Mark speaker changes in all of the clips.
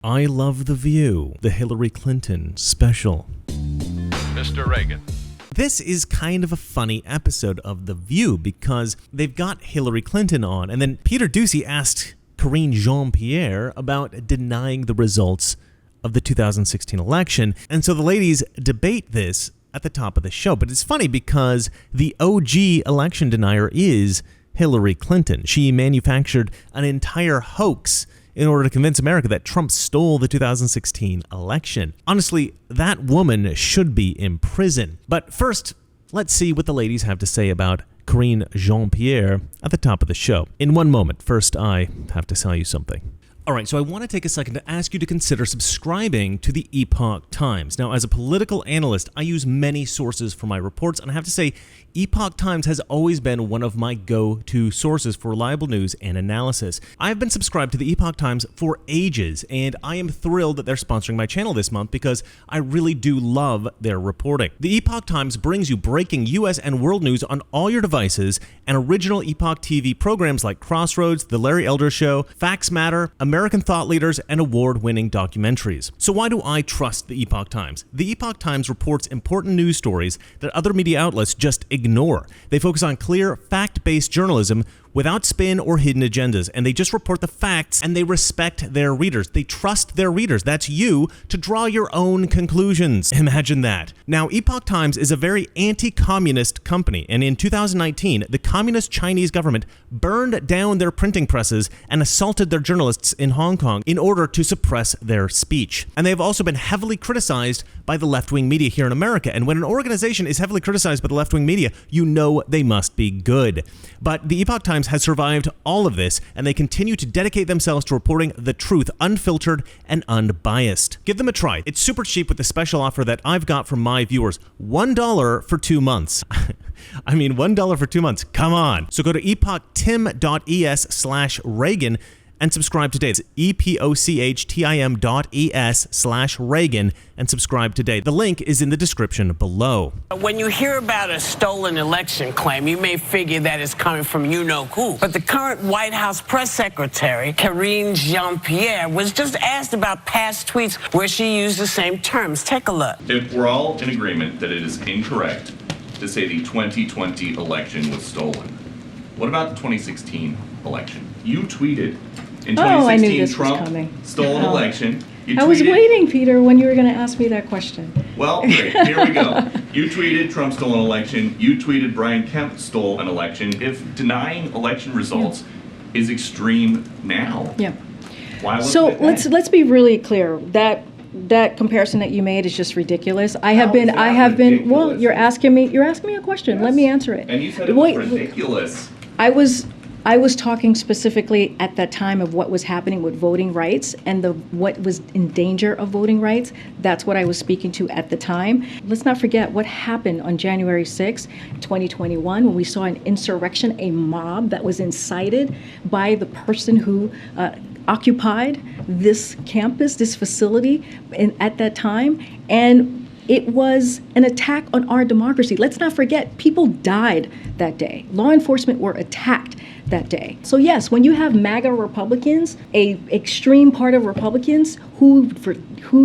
Speaker 1: I Love the View, the Hillary Clinton special.
Speaker 2: Mr. Reagan.
Speaker 1: This is kind of a funny episode of The View because they've got Hillary Clinton on, and then Peter Doocy asked Karine Jean-Pierre about denying the results of the 2016 election, and so the ladies debate this at the top of the show. But it's funny because the OG election denier is Hillary Clinton. She manufactured an entire hoax in order to convince America that Trump stole the 2016 election. Honestly, that woman should be in prison. But first, let's see what the ladies have to say about Karine Jean-Pierre at the top of the show. In one moment, first I have to tell you something. All right, so I want to take a second to ask you to consider subscribing to the Epoch Times. Now, as a political analyst, I use many sources for my reports, and I have to say, Epoch Times has always been one of my go-to sources for reliable news and analysis. I've been subscribed to the Epoch Times for ages, and I am thrilled that they're sponsoring my channel this month because I really do love their reporting. The Epoch Times brings you breaking U.S. and world news on all your devices and original Epoch TV programs like Crossroads, The Larry Elder Show, Facts Matter, American thought leaders, and award-winning documentaries. So why do I trust the Epoch Times? The Epoch Times reports important news stories that other media outlets just ignore. They focus on clear, fact-based journalism without spin or hidden agendas, and they just report the facts, and they respect their readers. They trust their readers, that's you, to draw your own conclusions. Imagine that. Now, Epoch Times is a very anti-communist company, and in 2019, the communist Chinese government burned down their printing presses and assaulted their journalists in Hong Kong in order to suppress their speech. And they have also been heavily criticized by the left-wing media here in America, and when an organization is heavily criticized by the left-wing media, you know they must be good. But the Epoch Times has survived all of this, and they continue to dedicate themselves to reporting the truth, unfiltered and unbiased. Give them a try. It's super cheap with the special offer that I've got from my viewers. $1 for 2 months. I mean, $1 for 2 months. Come on. So go to epochtim.es/Reagan and subscribe today. It's epochtim.es/Reagan and subscribe today. The link is in the description below.
Speaker 3: When you hear about a stolen election claim, you may figure that it's coming from you-know-who. But the current White House press secretary, Karine Jean-Pierre, was just asked about past tweets where she used the same terms. Take a look.
Speaker 4: If we're all in agreement that it is incorrect to say the 2020 election was stolen, what about the 2016 election? You tweeted in 2016 Trump stole an election.
Speaker 5: I was waiting, Peter, when you were going to ask me that question.
Speaker 4: Well, great. Here we go. You tweeted Trump stole an election. You tweeted Brian Kemp stole an election. If denying election results is extreme now, why was
Speaker 5: so
Speaker 4: it then?
Speaker 5: let's be really clear. That comparison that you made is just ridiculous. I have been. Well, you're asking me a question. Yes. Let me answer it.
Speaker 4: And you said it was ridiculous.
Speaker 5: I was talking specifically at that time of what was happening with voting rights and what was in danger of voting rights. That's what I was speaking to at the time. Let's not forget what happened on January 6, 2021, when we saw an insurrection, a mob that was incited by the person who occupied this campus, this facility at that time. And it was an attack on our democracy. Let's not forget, people died that day. Law enforcement were attacked that day. So yes, when you have MAGA Republicans, a extreme part of Republicans who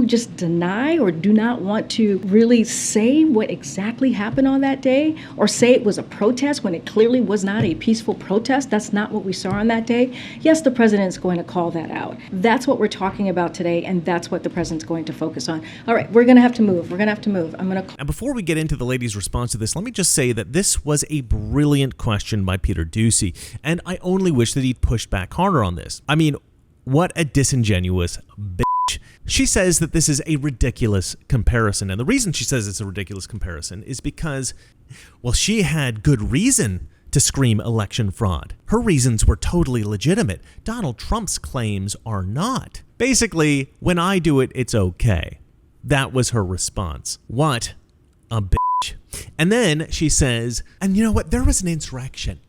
Speaker 5: just deny or do not want to really say what exactly happened on that day, or say it was a protest when it clearly was not a peaceful protest, that's not what we saw on that day. Yes, the president's going to call that out. That's what we're talking about today, and that's what the president's going to focus on. All right, we're going to have to move.
Speaker 1: And before we get into the ladies' response to this, let me just say that this was a brilliant question by Peter Doocy, and I only wish that he'd pushed back harder on this. I mean, what a disingenuous bitch. She says that this is a ridiculous comparison, and the reason she says it's a ridiculous comparison is because, well, she had good reason to scream election fraud. Her reasons were totally legitimate. Donald Trump's claims are not. Basically, when I do it, it's okay. That was her response. What a bitch. And then she says, and you know what? There was an insurrection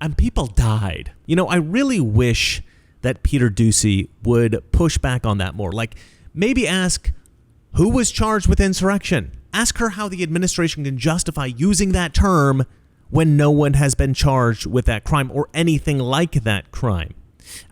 Speaker 1: and people died. You know, I really wish that Peter Doocy would push back on that more. Like, maybe ask who was charged with insurrection. Ask her how the administration can justify using that term when no one has been charged with that crime or anything like that crime.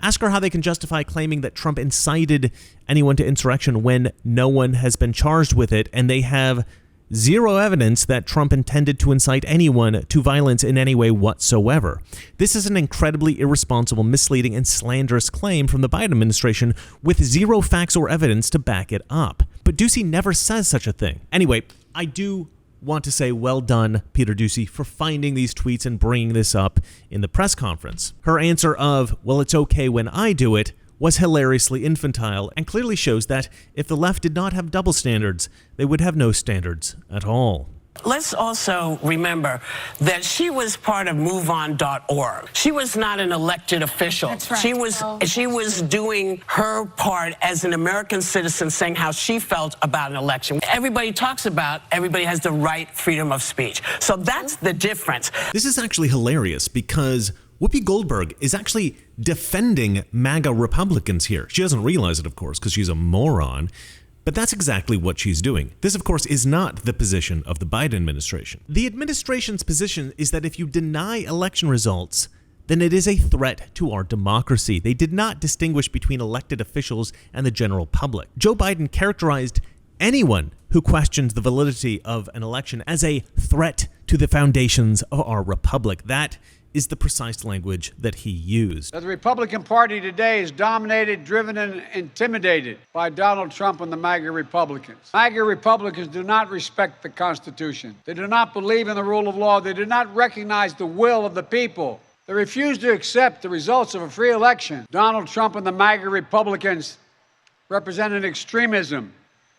Speaker 1: Ask her how they can justify claiming that Trump incited anyone to insurrection when no one has been charged with it, and they have zero evidence that Trump intended to incite anyone to violence in any way whatsoever. This is an incredibly irresponsible, misleading, and slanderous claim from the Biden administration with zero facts or evidence to back it up. But Doocy never says such a thing. Anyway, I do want to say well done, Peter Doocy, for finding these tweets and bringing this up in the press conference. Her answer of, well, it's okay when I do it, was hilariously infantile and clearly shows that if the left did not have double standards, they would have no standards at all.
Speaker 3: Let's also remember that she was part of MoveOn.org. She was not an elected official.
Speaker 6: That's right.
Speaker 3: She was doing her part as an American citizen, saying how she felt about an election. Everybody talks about everybody has the right freedom of speech. So that's the difference.
Speaker 1: This is actually hilarious because Whoopi Goldberg is actually defending MAGA Republicans here. She doesn't realize it, of course, because she's a moron. But that's exactly what she's doing. This, of course, is not the position of the Biden administration. The administration's position is that if you deny election results, then it is a threat to our democracy. They did not distinguish between elected officials and the general public. Joe Biden characterized anyone who questions the validity of an election as a threat to the foundations of our republic. That is the precise language that he used.
Speaker 7: The Republican Party today is dominated, driven, and intimidated by Donald Trump and the MAGA Republicans. MAGA Republicans do not respect the Constitution. They do not believe in the rule of law. They do not recognize the will of the people. They refuse to accept the results of a free election. Donald Trump and the MAGA Republicans represent an extremism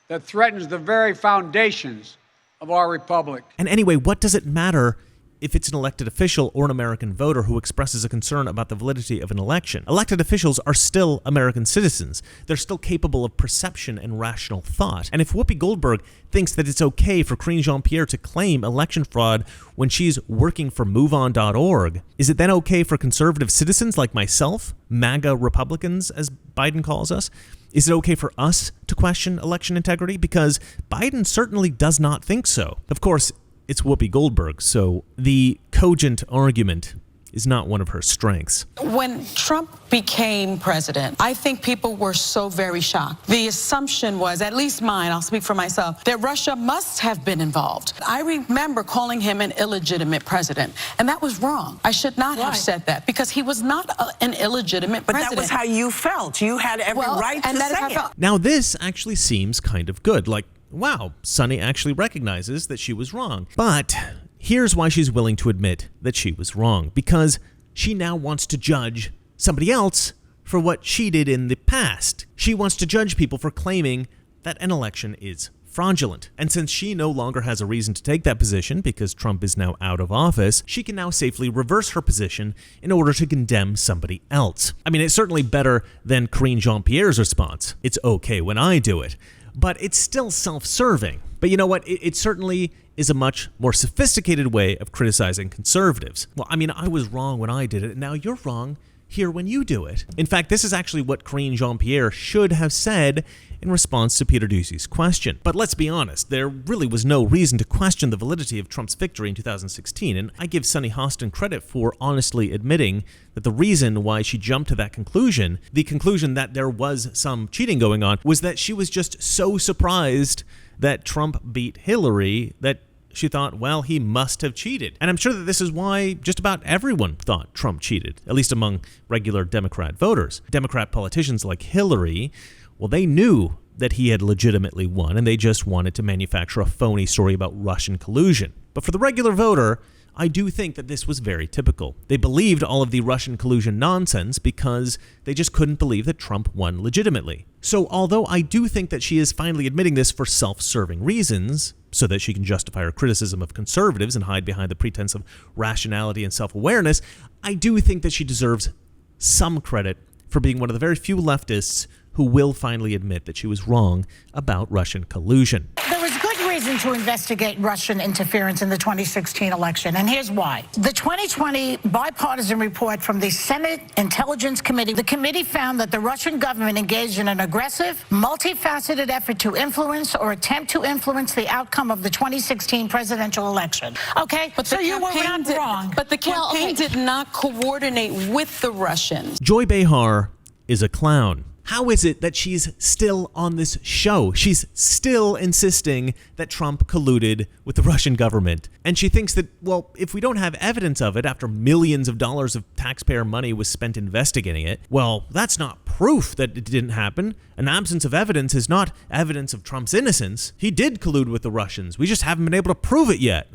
Speaker 7: that threatens the very foundations of our republic.
Speaker 1: And anyway, what does it matter if it's an elected official or an American voter who expresses a concern about the validity of an election? Elected officials are still American citizens. They're still capable of perception and rational thought. And if Whoopi Goldberg thinks that it's okay for Karine Jean-Pierre to claim election fraud when she's working for MoveOn.org, is it then okay for conservative citizens like myself, MAGA Republicans, as Biden calls us? Is it okay for us to question election integrity? Because Biden certainly does not think so. Of course, it's Whoopi Goldberg, so the cogent argument is not one of her strengths.
Speaker 6: When Trump became president, I think people were so very shocked. The assumption was, at least mine, I'll speak for myself, that Russia must have been involved. I remember calling him an illegitimate president, and that was wrong. I should not have said that, because he was not an illegitimate president.
Speaker 3: But that was how you felt. You had every right to say it.
Speaker 1: Now, this actually seems kind of good. Like, wow, Sunny actually recognizes that she was wrong. But here's why she's willing to admit that she was wrong. Because she now wants to judge somebody else for what she did in the past. She wants to judge people for claiming that an election is fraudulent. And since she no longer has a reason to take that position because Trump is now out of office, she can now safely reverse her position in order to condemn somebody else. I mean, it's certainly better than Karine Jean-Pierre's response. It's okay when I do it. But it's still self-serving. But you know what? It certainly is a much more sophisticated way of criticizing conservatives. Well, I mean, I was wrong when I did it, and now you're wrong here when you do it. In fact, this is actually what Karine Jean-Pierre should have said in response to Peter Doocy's question. But let's be honest, there really was no reason to question the validity of Trump's victory in 2016, and I give Sunny Hostin credit for honestly admitting that the reason why she jumped to that conclusion, the conclusion that there was some cheating going on, was that she was just so surprised that Trump beat Hillary that she thought, well, he must have cheated. And I'm sure that this is why just about everyone thought Trump cheated, at least among regular Democrat voters. Democrat politicians like Hillary, well, they knew that he had legitimately won, and they just wanted to manufacture a phony story about Russian collusion. But for the regular voter, I do think that this was very typical. They believed all of the Russian collusion nonsense because they just couldn't believe that Trump won legitimately. So although I do think that she is finally admitting this for self-serving reasons, so that she can justify her criticism of conservatives and hide behind the pretense of rationality and self-awareness, I do think that she deserves some credit for being one of the very few leftists who will finally admit that she was wrong about Russian collusion.
Speaker 6: There was good
Speaker 8: reason to investigate Russian interference in the 2016 election, and here's why. The 2020 bipartisan report from the Senate Intelligence Committee, the committee found that the Russian government engaged in an aggressive, multifaceted effort to influence or attempt to influence the outcome of the 2016 presidential election. Okay,
Speaker 6: but
Speaker 8: so you were not wrong.
Speaker 6: But the campaign did not coordinate with the Russians.
Speaker 1: Joy Behar is a clown. How is it that she's still on this show? She's still insisting that Trump colluded with the Russian government. And she thinks that, well, if we don't have evidence of it after millions of dollars of taxpayer money was spent investigating it, well, that's not proof that it didn't happen. An absence of evidence is not evidence of Trump's innocence. He did collude with the Russians. We just haven't been able to prove it yet.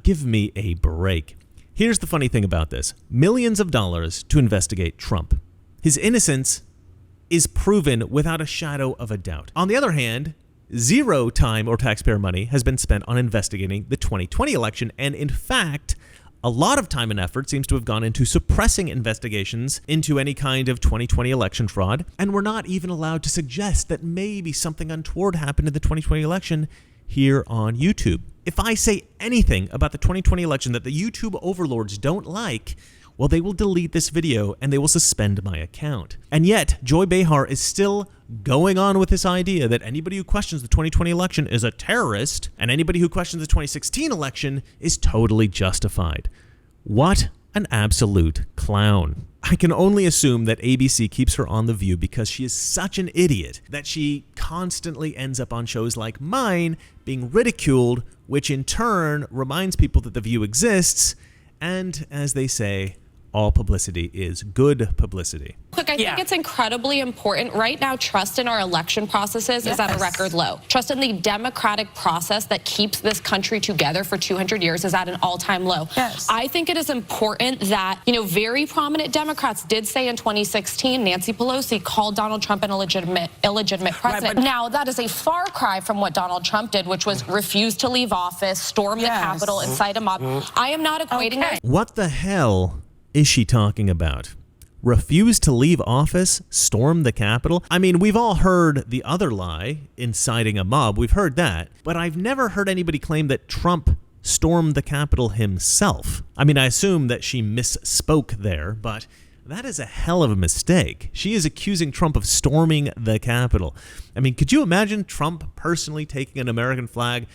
Speaker 1: Give me a break. Here's the funny thing about this. Millions of dollars to investigate Trump. His innocence is proven without a shadow of a doubt. On the other hand, zero time or taxpayer money has been spent on investigating the 2020 election, and in fact, a lot of time and effort seems to have gone into suppressing investigations into any kind of 2020 election fraud, and we're not even allowed to suggest that maybe something untoward happened in the 2020 election here on YouTube. If I say anything about the 2020 election that the YouTube overlords don't like, well, they will delete this video and they will suspend my account. And yet, Joy Behar is still going on with this idea that anybody who questions the 2020 election is a terrorist, and anybody who questions the 2016 election is totally justified. What an absolute clown. I can only assume that ABC keeps her on The View because she is such an idiot that she constantly ends up on shows like mine being ridiculed, which in turn reminds people that The View exists, and as they say, all publicity is good publicity.
Speaker 9: Look, I think it's incredibly important. Right now, trust in our election processes is at a record low. Trust in the democratic process that keeps this country together for 200 years is at an all-time low. I think it is important that, very prominent Democrats did say in 2016, Nancy Pelosi called Donald Trump an illegitimate president. Now, that is a far cry from what Donald Trump did, which was refuse to leave office, storm the Capitol, incite a mob. I am not equating that.
Speaker 1: What the hell is she talking about? Refuse to leave office, storm the Capitol? I mean, we've all heard the other lie, inciting a mob. We've heard that. But I've never heard anybody claim that Trump stormed the Capitol himself. I mean, I assume that she misspoke there, but that is a hell of a mistake. She is accusing Trump of storming the Capitol. I mean, could you imagine Trump personally taking an American flag,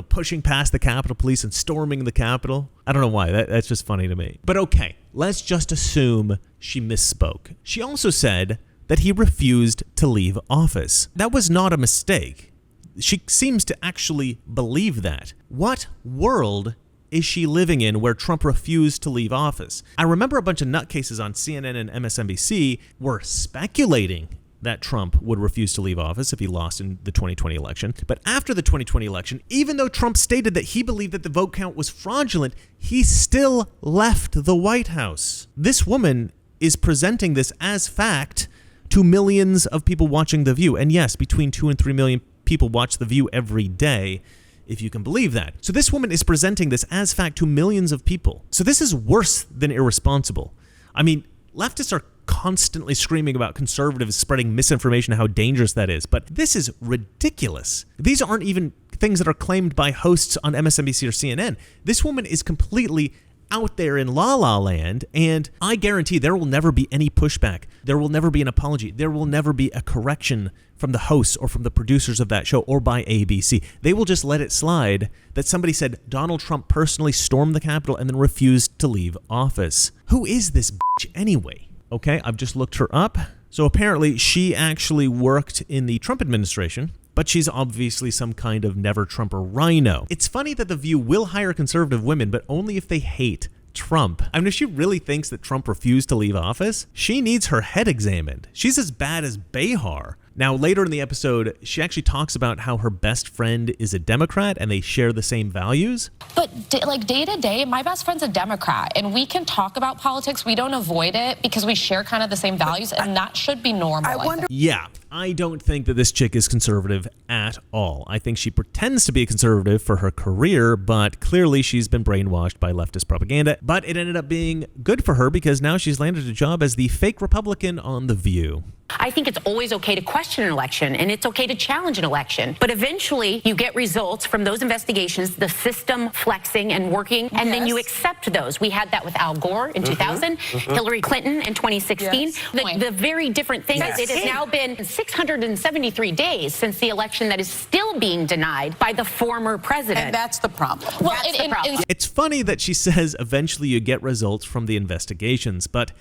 Speaker 1: pushing past the Capitol Police and storming the Capitol? I don't know why. That's just funny to me. But okay, let's just assume she misspoke. She also said that he refused to leave office. That was not a mistake. She seems to actually believe that. What world is she living in where Trump refused to leave office? I remember a bunch of nutcases on CNN and MSNBC were speculating that Trump would refuse to leave office if he lost in the 2020 election. But after the 2020 election, even though Trump stated that he believed that the vote count was fraudulent, he still left the White House. This woman is presenting this as fact to millions of people watching The View. And yes, between 2 and 3 million people watch The View every day, if you can believe that. So this woman is presenting this as fact to millions of people. So this is worse than irresponsible. I mean, leftists are constantly screaming about conservatives spreading misinformation, how dangerous that is. But this is ridiculous. These aren't even things that are claimed by hosts on MSNBC or CNN. This woman is completely out there in la-la land, and I guarantee there will never be any pushback. There will never be an apology. There will never be a correction from the hosts or from the producers of that show or by ABC. They will just let it slide that somebody said Donald Trump personally stormed the Capitol and then refused to leave office. Who is this bitch anyway? Okay, I've just looked her up. So apparently she actually worked in the Trump administration, but she's obviously some kind of never-Trumper rhino. It's funny that The View will hire conservative women, but only if they hate Trump. I mean, if she really thinks that Trump refused to leave office, she needs her head examined. She's as bad as Behar. Now, later in the episode, she actually talks about how her best friend is a Democrat and they share the same values.
Speaker 9: But day to day, my best friend's a Democrat, and we can talk about politics. We don't avoid it because we share kind of the same values, and that should be normal.
Speaker 1: Yeah, I don't think that this chick is conservative at all. I think she pretends to be a conservative for her career, but clearly she's been brainwashed by leftist propaganda. But it ended up being good for her because now she's landed a job as the fake Republican on The View.
Speaker 10: I think it's always okay to question an election, and it's okay to challenge an election. But eventually, you get results from those investigations, the system flexing and working, and then you accept those. We had that with Al Gore in 2000, Hillary Clinton in 2016. The very different thing is it has now been 673 days since the election that is still being denied by the former president.
Speaker 6: And that's the problem.
Speaker 10: Well, that's the problem.
Speaker 1: It's funny that she says eventually you get results from the investigations, but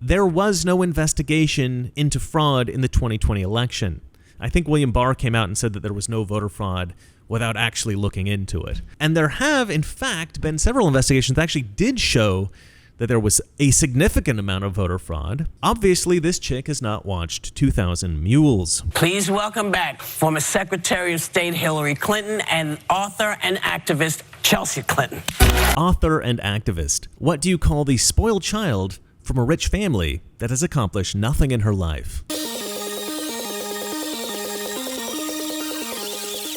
Speaker 1: there was no investigation into fraud in the 2020 election. I think William Barr came out and said that there was no voter fraud without actually looking into it. And there have, in fact, been several investigations that actually did show that there was a significant amount of voter fraud. Obviously, this chick has not watched 2000 Mules.
Speaker 3: Please welcome back former Secretary of State Hillary Clinton and author and activist Chelsea Clinton.
Speaker 1: Author and activist. What do you call the spoiled child from a rich family that has accomplished nothing in her life?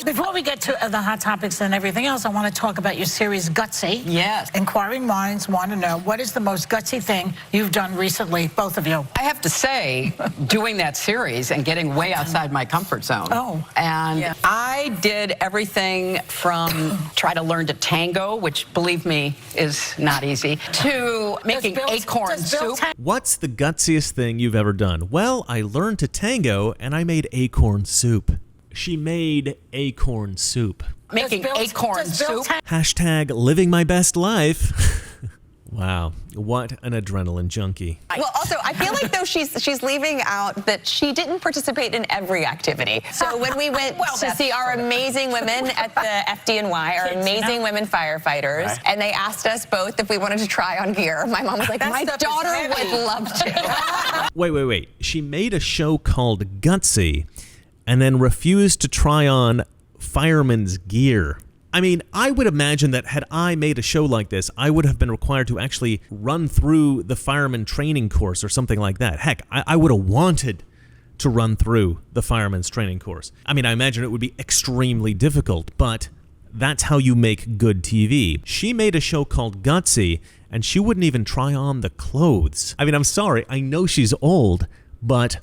Speaker 8: Before we get to the hot topics and everything else, I want to talk about your series, Gutsy.
Speaker 6: Yes.
Speaker 8: Inquiring minds want to know, what is the most gutsy thing you've done recently, both of you?
Speaker 11: I have to say, doing that series and getting way outside my comfort zone.
Speaker 8: Oh.
Speaker 11: And I did everything from try to learn to tango, which, believe me, is not easy, to making acorn soup.
Speaker 1: What's the gutsiest thing you've ever done? Well, I learned to tango and I made acorn soup. She made acorn soup.
Speaker 11: Making acorn soup.
Speaker 1: Hashtag living my best life. Wow, what an adrenaline junkie.
Speaker 12: Well, also, I feel like though she's leaving out that she didn't participate in every activity. So when we went to see our amazing women at the FDNY, our amazing women firefighters, and they asked us both if we wanted to try on gear, my mom was like, my daughter would love to.
Speaker 1: Wait. She made a show called Gutsy and then refused to try on fireman's gear. I mean, I would imagine that had I made a show like this, I would have been required to actually run through the fireman training course or something like that. Heck, I would have wanted to run through the fireman's training course. I mean, I imagine it would be extremely difficult, but that's how you make good TV. She made a show called Gutsy, and she wouldn't even try on the clothes. I mean, I'm sorry, I know she's old, but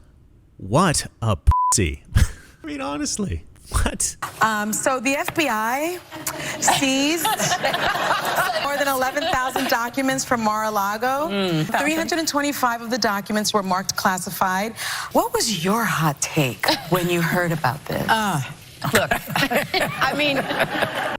Speaker 1: what a pussy. I mean, honestly, what?
Speaker 6: So the FBI seized more than 11,000 documents from Mar-a-Lago. 325 of the documents were marked classified. What was your hot take when you heard about this?
Speaker 11: Look, I mean...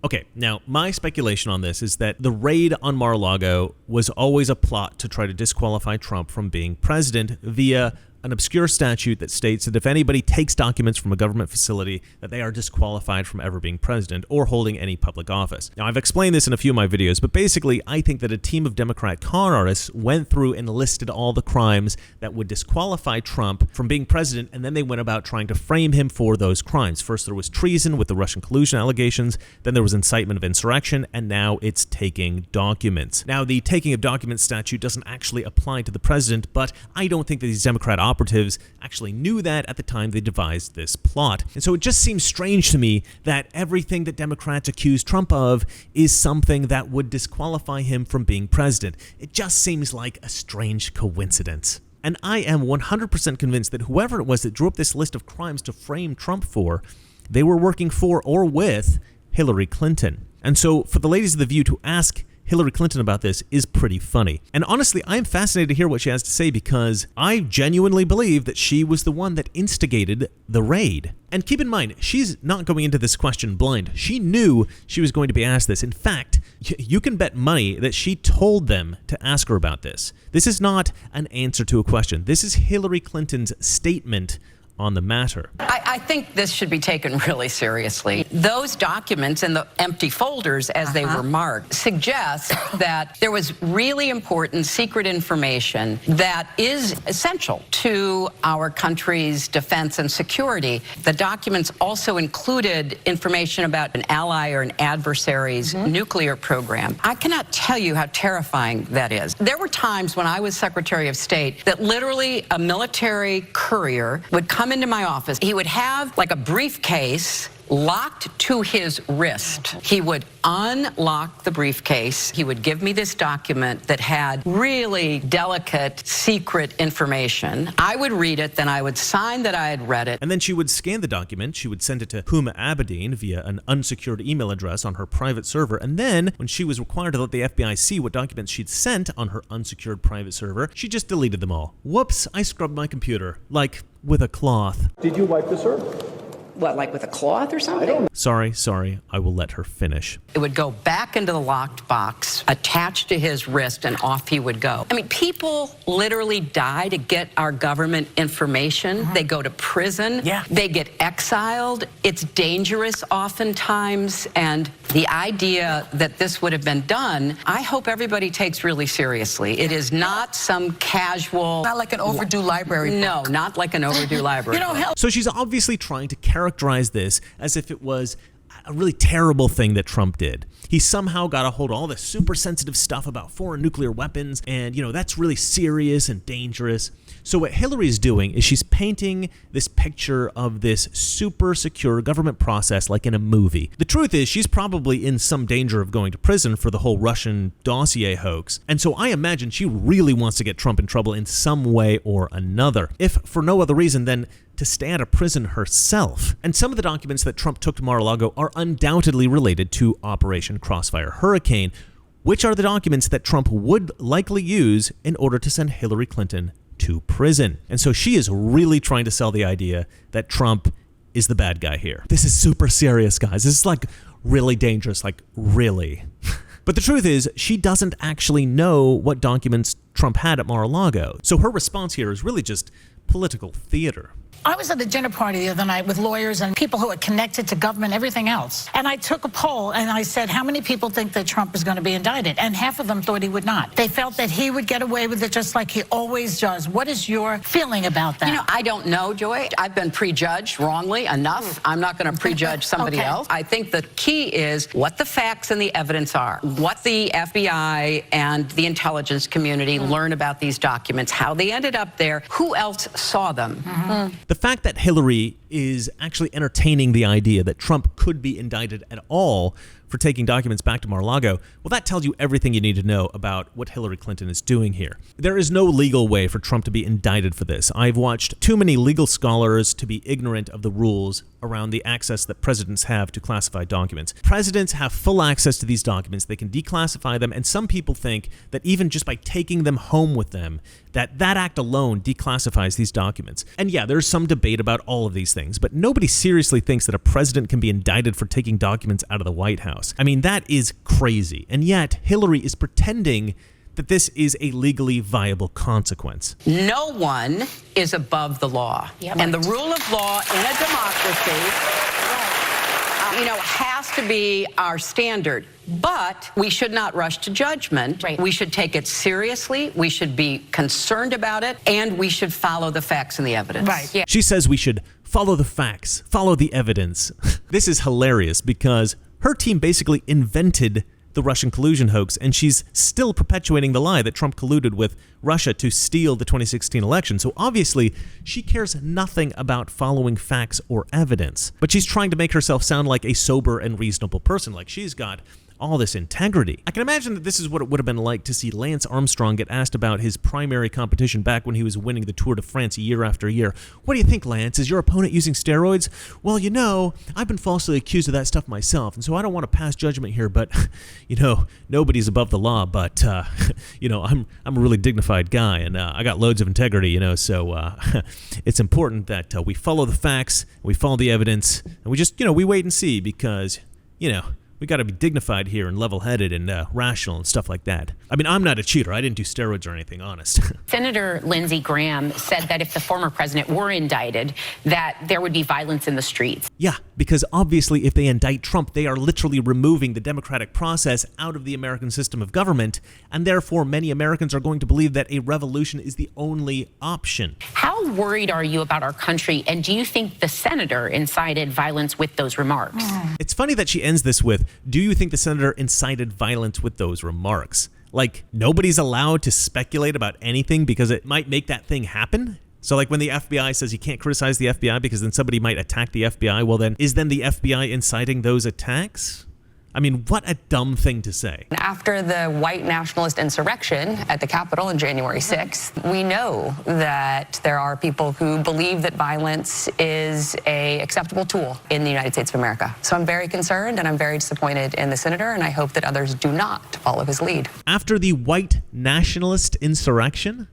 Speaker 1: Okay, now, my speculation on this is that the raid on Mar-a-Lago was always a plot to try to disqualify Trump from being president via an obscure statute that states that if anybody takes documents from a government facility, that they are disqualified from ever being president or holding any public office. Now, I've explained this in a few of my videos, but basically, I think that a team of Democrat con artists went through and listed all the crimes that would disqualify Trump from being president, and then they went about trying to frame him for those crimes. First, there was treason with the Russian collusion allegations, then there was incitement of insurrection, and now it's taking documents. Now, the taking of documents statute doesn't actually apply to the president, but I don't think that these Democrat operatives actually knew that at the time they devised this plot. And so it just seems strange to me that everything that Democrats accuse Trump of is something that would disqualify him from being president. It just seems like a strange coincidence. And I am 100% convinced that whoever it was that drew up this list of crimes to frame Trump for, they were working for or with Hillary Clinton. And so for the ladies of The View to ask Hillary Clinton about this is pretty funny. And honestly, I'm fascinated to hear what she has to say because I genuinely believe that she was the one that instigated the raid. And keep in mind, she's not going into this question blind. She knew she was going to be asked this. In fact, you can bet money that she told them to ask her about this. This is not an answer to a question. This is Hillary Clinton's statement on the matter.
Speaker 11: I think this should be taken really seriously. Those documents and the empty folders, as they were marked, suggest that there was really important secret information that is essential to our country's defense and security. The documents also included information about an ally or an adversary's nuclear program. I cannot tell you how terrifying that is. There were times when I was Secretary of State that literally a military courier would come come into my office. He would have like a briefcase locked to his wrist. He would unlock the briefcase. He would give me this document that had really delicate, secret information. I would read it, then I would sign that I had read it.
Speaker 1: And then she would scan the document. She would send it to Huma Abedin via an unsecured email address on her private server. And then, when she was required to let the FBI see what documents she'd sent on her unsecured private server, she just deleted them all. Whoops, I scrubbed my computer. Like, with a cloth.
Speaker 13: Did you wipe the server?
Speaker 14: What, like with a cloth or something?
Speaker 1: Sorry, I will let her finish.
Speaker 11: It would go back into the locked box, attached to his wrist, and off he would go. I mean, people literally die to get our government information. They go to prison.
Speaker 3: Yeah.
Speaker 11: They get exiled. It's dangerous oftentimes. And the idea that this would have been done, I hope everybody takes really seriously. It is not some casual...
Speaker 6: Not like an overdue library book.
Speaker 11: No, not like an overdue library book.
Speaker 1: So she's obviously trying to characterize this as if it was a really terrible thing that Trump did. He somehow got a hold of all this super sensitive stuff about foreign nuclear weapons, and, that's really serious and dangerous. So what Hillary's doing is she's painting this picture of this super secure government process like in a movie. The truth is she's probably in some danger of going to prison for the whole Russian dossier hoax. And so I imagine she really wants to get Trump in trouble in some way or another. If for no other reason than to stay out of prison herself. And some of the documents that Trump took to Mar-a-Lago are undoubtedly related to Operation Crossfire Hurricane, which are the documents that Trump would likely use in order to send Hillary Clinton to prison. And so she is really trying to sell the idea that Trump is the bad guy here. This is super serious, guys. This is like really dangerous, like really. But the truth is, she doesn't actually know what documents Trump had at Mar-a-Lago. So her response here is really just political theater.
Speaker 8: I was at a dinner party the other night with lawyers and people who are connected to government, everything else. And I took a poll and I said, how many people think that Trump is going to be indicted? And half of them thought he would not. They felt that he would get away with it just like he always does. What is your feeling about that?
Speaker 11: I don't know, Joy. I've been prejudged wrongly enough. I'm not going to prejudge somebody else. I think the key is what the facts and the evidence are, what the FBI and the intelligence community learn about these documents, how they ended up there, who else saw them.
Speaker 1: The fact that Hillary is actually entertaining the idea that Trump could be indicted at all for taking documents back to Mar-a-Lago, well, that tells you everything you need to know about what Hillary Clinton is doing here. There is no legal way for Trump to be indicted for this. I've watched too many legal scholars to be ignorant of the rules around the access that presidents have to classified documents. Presidents have full access to these documents. They can declassify them, and some people think that even just by taking them home with them, that act alone declassifies these documents. And yeah, there's some debate about all of these things, but nobody seriously thinks that a president can be indicted for taking documents out of the White House. I mean, that is crazy. And yet, Hillary is pretending that this is a legally viable consequence.
Speaker 11: No one is above the law. And the rule of law in a democracy, has to be our standard. But we should not rush to judgment. We should take it seriously. We should be concerned about it. And we should follow the facts and the evidence.
Speaker 1: She says we should follow the facts, follow the evidence. This is hilarious because her team basically invented the Russian collusion hoax, and she's still perpetuating the lie that Trump colluded with Russia to steal the 2016 election. So obviously, she cares nothing about following facts or evidence. But she's trying to make herself sound like a sober and reasonable person, like she's got all this integrity. I can imagine that this is what it would have been like to see Lance Armstrong get asked about his primary competition back when he was winning the Tour de France year after year. What do you think, Lance? Is your opponent using steroids? Well, I've been falsely accused of that stuff myself, and so I don't want to pass judgment here, but, nobody's above the law, but, I'm a really dignified guy, and I got loads of integrity, so it's important that we follow the facts, we follow the evidence, and we just, we wait and see because, we got to be dignified here and level-headed and rational and stuff like that. I mean, I'm not a cheater. I didn't do steroids or anything, honest.
Speaker 10: Senator Lindsey Graham said that if the former president were indicted, that there would be violence in the streets.
Speaker 1: Yeah, because obviously if they indict Trump, they are literally removing the democratic process out of the American system of government, and therefore many Americans are going to believe that a revolution is the only option.
Speaker 10: How worried are you about our country, and do you think the senator incited violence with those remarks?
Speaker 1: It's funny that she ends this with, do you think the senator incited violence with those remarks? Like, nobody's allowed to speculate about anything because it might make that thing happen? So like when the FBI says you can't criticize the FBI because then somebody might attack the FBI, well then, is then the FBI inciting those attacks? I mean, what a dumb thing to say.
Speaker 12: After the white nationalist insurrection at the Capitol on January 6th, we know that there are people who believe that violence is an acceptable tool in the United States of America. So I'm very concerned and I'm very disappointed in the senator, and I hope that others do not follow his lead.
Speaker 1: After the white nationalist insurrection?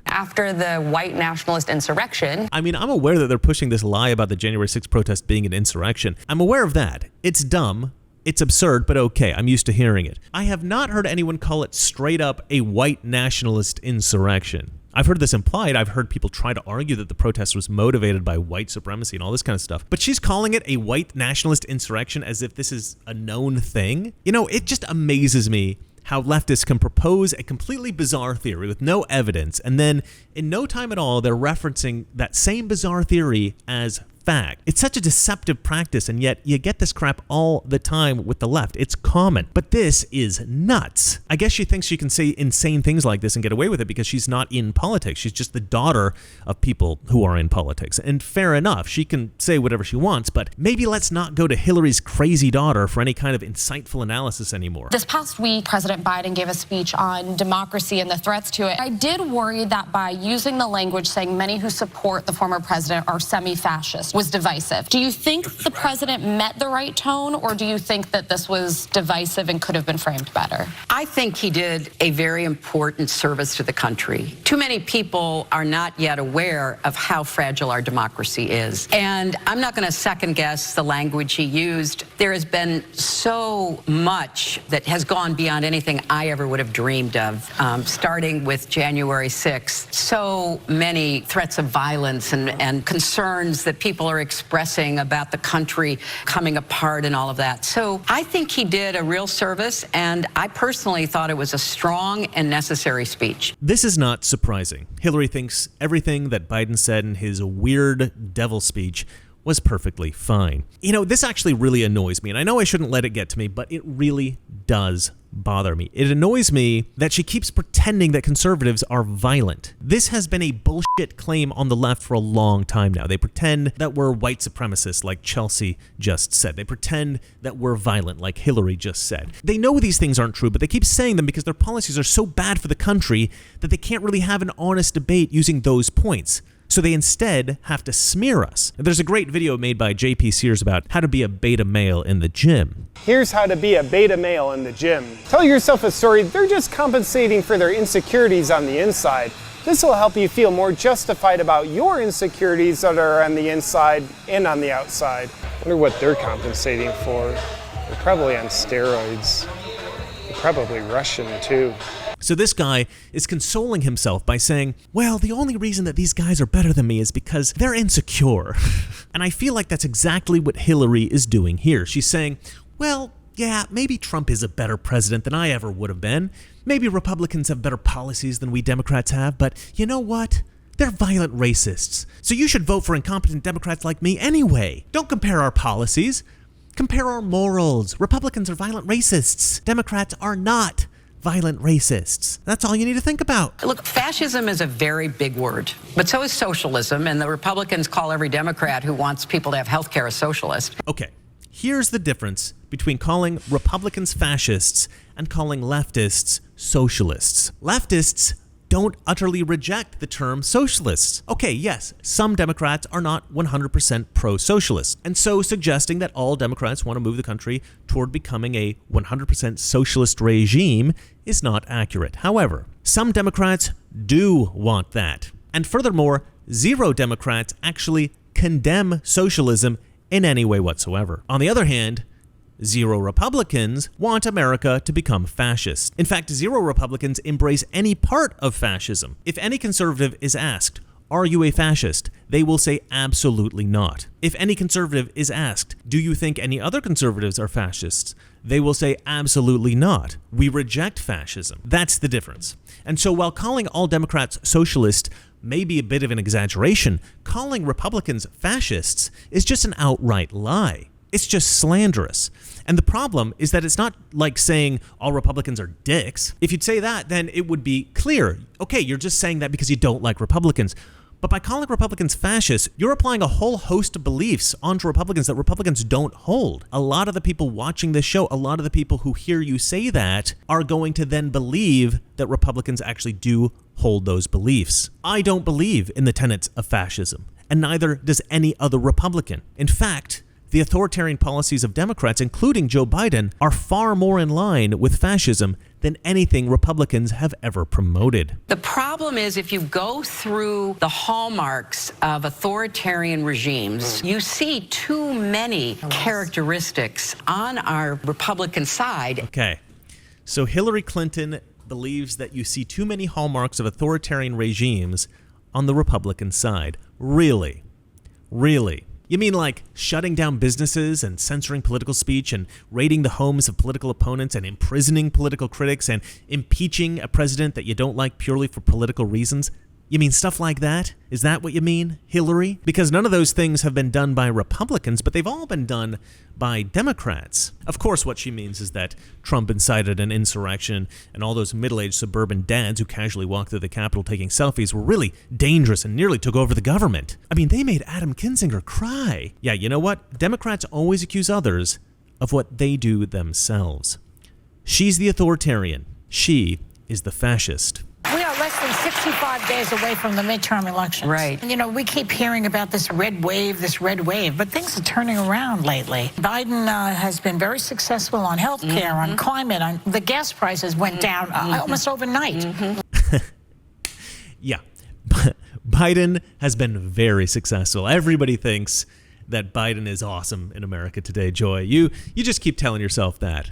Speaker 12: After the white nationalist insurrection.
Speaker 1: I mean, I'm aware that they're pushing this lie about the January 6th protest being an insurrection. I'm aware of that. It's dumb. It's absurd, but okay, I'm used to hearing it. I have not heard anyone call it straight up a white nationalist insurrection. I've heard this implied. I've heard people try to argue that the protest was motivated by white supremacy and all this kind of stuff. But she's calling it a white nationalist insurrection as if this is a known thing. You know, it just amazes me how leftists can propose a completely bizarre theory with no evidence, and then in no time at all, they're referencing that same bizarre theory as fact. It's such a deceptive practice, and yet you get this crap all the time with the left. It's common. But this is nuts. I guess she thinks she can say insane things like this and get away with it because she's not in politics. She's just the daughter of people who are in politics. And fair enough, she can say whatever she wants, but maybe let's not go to Hillary's crazy daughter for any kind of insightful analysis anymore.
Speaker 9: This past week, President Biden gave a speech on democracy and the threats to it. I did worry that by using the language saying many who support the former president are semi-fascist was divisive. Do you think the president met the right tone, or do you think that this was divisive and could have been framed better?
Speaker 11: I think he did a very important service to the country. Too many people are not yet aware of how fragile our democracy is. And I'm not going to second guess the language he used. There has been so much that has gone beyond anything I ever would have dreamed of, starting with January 6th. So many threats of violence and concerns that people are expressing about the country coming apart and all of that. So I think he did a real service, and I personally thought it was a strong and necessary speech.
Speaker 1: This is not surprising. Hillary thinks everything that Biden said in his weird devil speech was perfectly fine. You know, this actually really annoys me, and I know I shouldn't let it get to me, but it really does bother me. It annoys me that she keeps pretending that conservatives are violent. This has been a bullshit claim on the left for a long time now. They pretend that we're white supremacists, like Chelsea just said. They pretend that we're violent, like Hillary just said. They know these things aren't true, but they keep saying them because their policies are so bad for the country that they can't really have an honest debate using those points. So they instead have to smear us. There's a great video made by JP Sears about how to be a beta male in the gym.
Speaker 13: Here's how to be a beta male in the gym. Tell yourself a story they're just compensating for their insecurities on the inside. This will help you feel more justified about your insecurities that are on the inside and on the outside. I wonder what they're compensating for. They're probably on steroids. They're probably Russian too.
Speaker 1: So this guy is consoling himself by saying, well, the only reason that these guys are better than me is because they're insecure. And I feel like that's exactly what Hillary is doing here. She's saying, well, yeah, maybe Trump is a better president than I ever would have been. Maybe Republicans have better policies than we Democrats have, but you know what? They're violent racists. So you should vote for incompetent Democrats like me anyway. Don't compare our policies. Compare our morals. Republicans are violent racists. Democrats are not violent racists. That's all you need to think about.
Speaker 11: Look, fascism is a very big word, but so is socialism, and the Republicans call every Democrat who wants people to have health care a socialist.
Speaker 1: Okay, here's the difference between calling Republicans fascists and calling leftists socialists. Leftists don't utterly reject the term socialists. Okay, yes, some Democrats are not 100% pro-socialist, and so suggesting that all Democrats want to move the country toward becoming a 100% socialist regime is not accurate. However, some Democrats do want that. And furthermore, zero Democrats actually condemn socialism in any way whatsoever. On the other hand, zero Republicans want America to become fascist. In fact, zero Republicans embrace any part of fascism. If any conservative is asked, are you a fascist? They will say absolutely not. If any conservative is asked, do you think any other conservatives are fascists? They will say absolutely not. We reject fascism. That's the difference. And so while calling all Democrats socialist may be a bit of an exaggeration, calling Republicans fascists is just an outright lie. It's just slanderous. And the problem is that it's not like saying all Republicans are dicks. If you'd say that, then it would be clear. Okay, you're just saying that because you don't like Republicans. But by calling Republicans fascists, you're applying a whole host of beliefs onto Republicans that Republicans don't hold. A lot of the people watching this show, a lot of the people who hear you say that are going to then believe that Republicans actually do hold those beliefs. I don't believe in the tenets of fascism, and neither does any other Republican. In fact, the authoritarian policies of Democrats, including Joe Biden, are far more in line with fascism than anything Republicans have ever promoted.
Speaker 11: The problem is if you go through the hallmarks of authoritarian regimes, you see too many characteristics on our Republican side.
Speaker 1: Okay, so Hillary Clinton believes that you see too many hallmarks of authoritarian regimes on the Republican side. Really? Really? You mean like shutting down businesses and censoring political speech and raiding the homes of political opponents and imprisoning political critics and impeaching a president that you don't like purely for political reasons? You mean stuff like that? Is that what you mean, Hillary? Because none of those things have been done by Republicans, but they've all been done by Democrats. Of course, what she means is that Trump incited an insurrection and all those middle-aged suburban dads who casually walked through the Capitol taking selfies were really dangerous and nearly took over the government. I mean, they made Adam Kinzinger cry. Yeah, you know what? Democrats always accuse others of what they do themselves. She's the authoritarian. She is the fascist.
Speaker 8: We are less than 65 days away from the midterm elections.
Speaker 11: Right.
Speaker 8: You know, we keep hearing about this red wave, but things are turning around lately. Biden has been very successful on health care, on climate, on the gas prices went down almost overnight.
Speaker 1: Yeah, Biden has been very successful. Everybody thinks that Biden is awesome in America today, Joy. You just keep telling yourself that.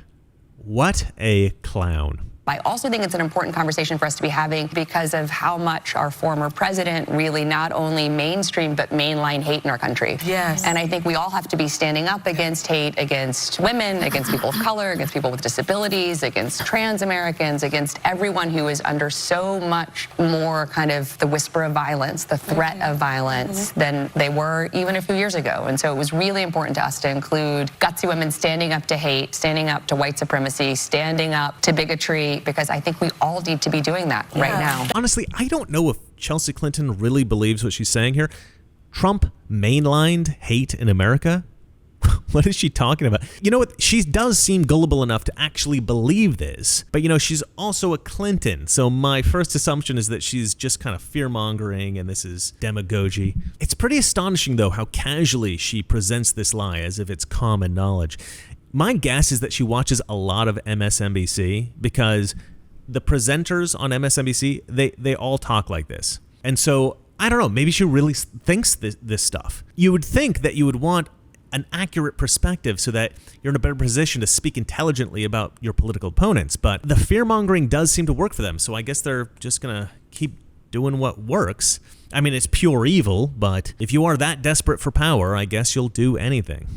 Speaker 1: What a clown.
Speaker 12: I also think it's an important conversation for us to be having because of how much our former president really not only mainstream but mainline hate in our country.
Speaker 11: Yes.
Speaker 12: And I think we all have to be standing up against hate against women, against people of color, against people with disabilities, against trans Americans, against everyone who is under so much more kind of the whisper of violence, the threat of violence than they were even a few years ago. And so it was really important to us to include gutsy women standing up to hate, standing up to white supremacy, standing up to bigotry, because I think we all need to be doing that right now.
Speaker 1: Honestly, I don't know if Chelsea Clinton really believes what she's saying here. Trump mainlined hate in America? What is she talking about? You know what? She does seem gullible enough to actually believe this. But, you know, she's also a Clinton. So my first assumption is that she's just kind of fear-mongering and this is demagogy. It's pretty astonishing, though, how casually she presents this lie as if it's common knowledge. My guess is that she watches a lot of MSNBC because the presenters on MSNBC, they all talk like this. And so, I don't know, maybe she really thinks this stuff. You would think that you would want an accurate perspective so that you're in a better position to speak intelligently about your political opponents. But the fear-mongering does seem to work for them, so I guess they're just going to keep doing what works. I mean, it's pure evil, but if you are that desperate for power, I guess you'll do anything.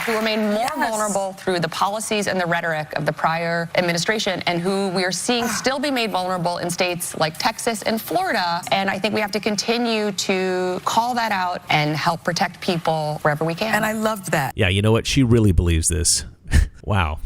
Speaker 12: Who were made more vulnerable through the policies and the rhetoric of the prior administration, and who we are seeing still be made vulnerable in states like Texas and Florida. And I think we have to continue to call that out and help protect people wherever we can.
Speaker 11: And I loved that.
Speaker 1: Yeah, you know what? She really believes this. Wow.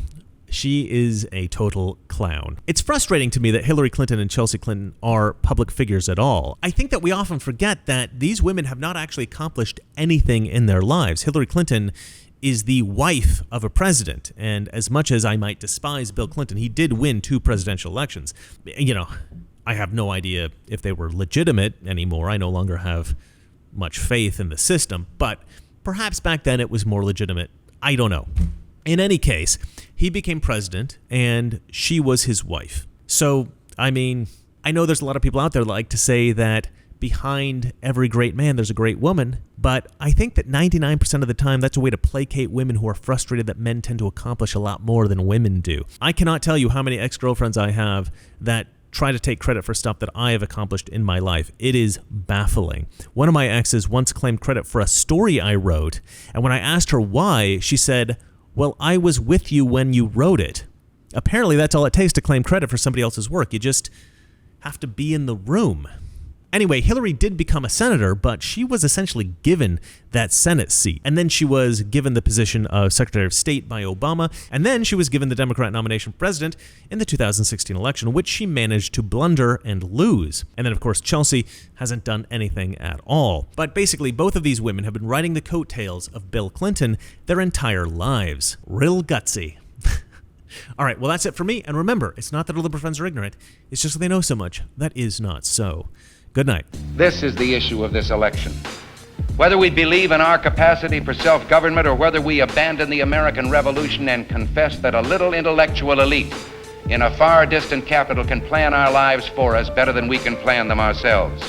Speaker 1: She is a total clown. It's frustrating to me that Hillary Clinton and Chelsea Clinton are public figures at all. I think that we often forget that these women have not actually accomplished anything in their lives. Hillary Clinton is the wife of a president, and as much as I might despise Bill Clinton, he did win 2 presidential elections. You know, I have no idea if they were legitimate anymore. I no longer have much faith in the system, but perhaps back then it was more legitimate. I don't know. In any case, he became president, and she was his wife. So, I mean, I know there's a lot of people out there that like to say that behind every great man, there's a great woman. But I think that 99% of the time, that's a way to placate women who are frustrated that men tend to accomplish a lot more than women do. I cannot tell you how many ex-girlfriends I have that try to take credit for stuff that I have accomplished in my life. It is baffling. One of my exes once claimed credit for a story I wrote, and when I asked her why, she said, "Well, I was with you when you wrote it." Apparently, that's all it takes to claim credit for somebody else's work. You just have to be in the room. Anyway, Hillary did become a senator, but she was essentially given that Senate seat. And then she was given the position of Secretary of State by Obama, and then she was given the Democrat nomination for president in the 2016 election, which she managed to blunder and lose. And then, of course, Chelsea hasn't done anything at all. But basically, both of these women have been riding the coattails of Bill Clinton their entire lives. Real gutsy. All right, well, that's it for me. And remember, it's not that our liberal friends are ignorant. It's just that they know so much. That is not so. Good night.
Speaker 15: This is the issue of this election. Whether we believe in our capacity for self-government or whether we abandon the American Revolution and confess that a little intellectual elite in a far distant capital can plan our lives for us better than we can plan them ourselves.